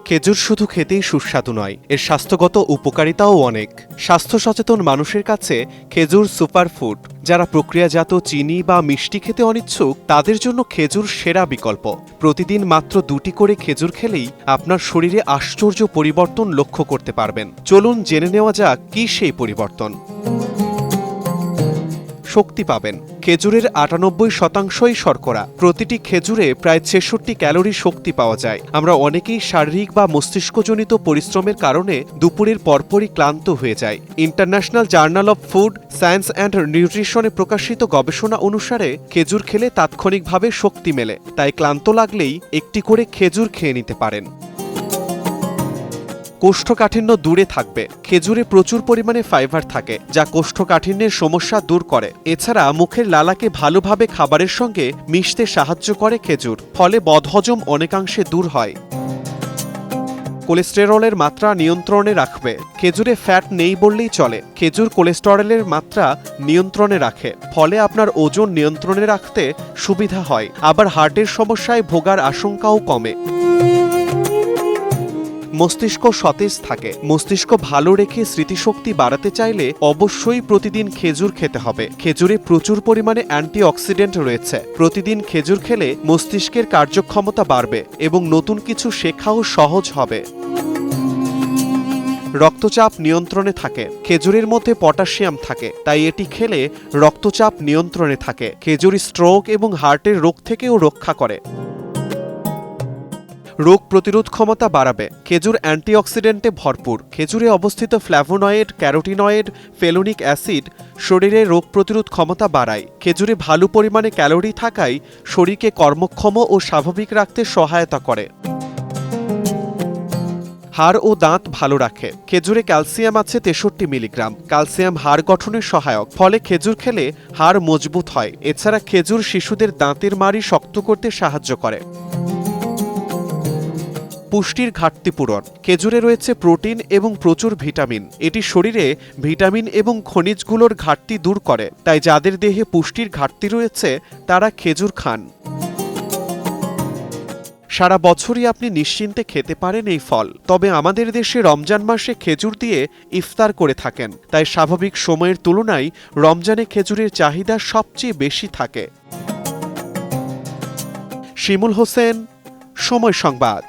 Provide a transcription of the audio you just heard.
খেজুর শুধু খেতেই সুস্বাদু নয়, এর স্বাস্থ্যগত উপকারিতাও অনেক। স্বাস্থ্য সচেতন মানুষের কাছে খেজুর সুপারফুড। যারা প্রক্রিয়াজাত চিনি বা মিষ্টি খেতে অনিচ্ছুক তাদের জন্য খেজুর সেরা বিকল্প। প্রতিদিন মাত্র 2টি করে খেজুর খেলেই আপনার শরীরে আশ্চর্য পরিবর্তন লক্ষ্য করতে পারবেন। চলুন জেনে নেওয়া যাক কি সেই পরিবর্তন। শক্তি পাবেন। খেজুরের 98%ই শর্করা। প্রতিটি খেজুরে প্রায় 66 ক্যালোরি শক্তি পাওয়া যায়। আমরা অনেকেই শারীরিক বা মস্তিষ্কজনিত পরিশ্রমের কারণে দুপুরের পরপরই ক্লান্ত হয়ে যায়। International journal of food science and নিউট্রিশনে প্রকাশিত গবেষণা অনুসারে খেজুর খেলে তাৎক্ষণিকভাবে শক্তি মেলে। তাই ক্লান্ত লাগলেই একটি করে খেজুর খেয়ে নিতে পারেন। কোষ্ঠকাঠিন্য দূরে থাকবে। খেজুরে প্রচুর পরিমাণে ফাইবার থাকে, যা কোষ্ঠকাঠিন্যের সমস্যা দূর করে। এছাড়া মুখের লালাকে ভালোভাবে খাবারের সঙ্গে মিশতে সাহায্য করে খেজুর, ফলে বদহজম অনেকাংশে দূর হয়। কোলেস্টেরলের মাত্রা নিয়ন্ত্রণে রাখবে। খেজুরে ফ্যাট নেই বললেই চলে। খেজুর কোলেস্টেরলের মাত্রা নিয়ন্ত্রণে রাখে, ফলে আপনার ওজন নিয়ন্ত্রণে রাখতে সুবিধা হয়। আবার হার্টের সমস্যায় ভোগার আশঙ্কাও কমে। মস্তিষ্ক সতেজ থাকে। মস্তিষ্ক ভালো রেখে স্মৃতিশক্তি বাড়াতে চাইলে অবশ্যই প্রতিদিন খেজুর খেতে হবে। খেজুরে প্রচুর পরিমাণে অ্যান্টিঅক্সিডেন্ট রয়েছে। প্রতিদিন খেজুর খেলে মস্তিষ্কের কার্যক্ষমতা বাড়বে এবং নতুন কিছু শেখাও সহজ হবে। রক্তচাপ নিয়ন্ত্রণে থাকে। খেজুরের মধ্যে পটাশিয়াম থাকে, তাই এটি খেলে রক্তচাপ নিয়ন্ত্রণে থাকে। খেজুর স্ট্রোক এবং হার্টের রোগ থেকেও রক্ষা করে। রোগ প্রতিরোধ ক্ষমতা বাড়াবে। খেজুর অ্যান্টিঅক্সিডেন্টে ভরপুর। খেজুরে অবস্থিত ফ্ল্যাভোনয়েড, ক্যারোটিনয়েড, ফেলোনিক অ্যাসিড শরীরে রোগ প্রতিরোধ ক্ষমতা বাড়ায়। খেজুরে ভালো পরিমাণে ক্যালোরি থাকায় শরীরকে কর্মক্ষম ও স্বাভাবিক রাখতে সহায়তা করে। হাড় ও দাঁত ভালো রাখে। খেজুরে ক্যালসিয়াম আছে 63 মিলিগ্রাম। ক্যালসিয়াম হাড় গঠনের সহায়ক, ফলে খেজুর খেলে হাড় মজবুত হয়। এছাড়া খেজুর শিশুদের দাঁতের মাড়ি শক্ত করতে সাহায্য করে। পুষ্টির ঘাটতি পূরণ। খেজুরে রয়েছে প্রোটিন এবং প্রচুর ভিটামিন। এটি শরীরে ভিটামিন এবং খনিজগুলোর ঘাটতি দূর করে। তাই যাদের দেহে পুষ্টির ঘাটতি রয়েছে তারা খেজুর খান। সারা বছরই আপনি নিশ্চিন্তে খেতে পারেন এই ফল। তবে আমাদের দেশে রমজান মাসে খেজুর দিয়ে ইফতার করে থাকেন, তাই স্বাভাবিক সময়ের তুলনায় রমজানে খেজুরের চাহিদা সবচেয়ে বেশি থাকে। শিমুল হোসেন, সময় সংবাদ।